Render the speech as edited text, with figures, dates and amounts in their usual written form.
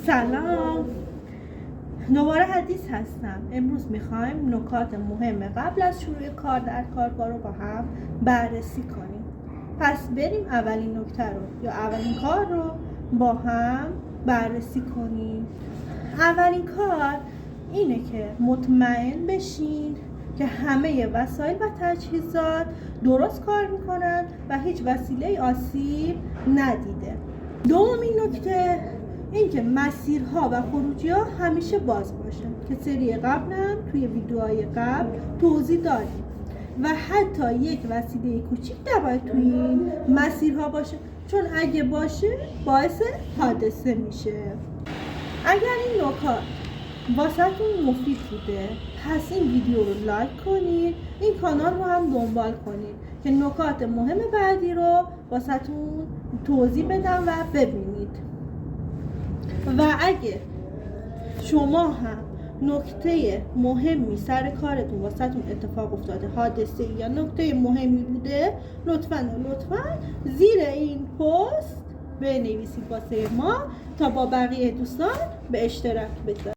سلام، دوباره حدیث هستم. امروز میخوایم نکات مهم قبل از شروع کار در کارگاه رو با هم بررسی کنیم. پس بریم اولین نکته رو یا اولین کار رو با هم بررسی کنیم. اولین کار اینه که مطمئن بشین که همه وسایل و تجهیزات درست کار میکنن و هیچ وسیله آسیب ندیده. دومین نکته این که مسیرها و خروجی‌ها همیشه باز باشه که سری قبلم توی ویدیوهای قبل توضیح دادیم و حتی یک وسیله کوچیک نباید توی این مسیرها باشه، چون اگه باشه باعث حادثه میشه. اگر این نکات واسهتون مفید بوده پس این ویدیو رو لایک کنید، این کانال رو هم دنبال کنید که نکات مهم بعدی رو واسهتون توضیح بدم و ببینید. و اگه شما هم نکته مهمی سر کارتون واسهتون اتفاق افتاده، حادثه یا نکته مهمی بوده، لطفاً زیر این پست بنویسید واسه ما تا با بقیه دوستان به اشتراک بذارید.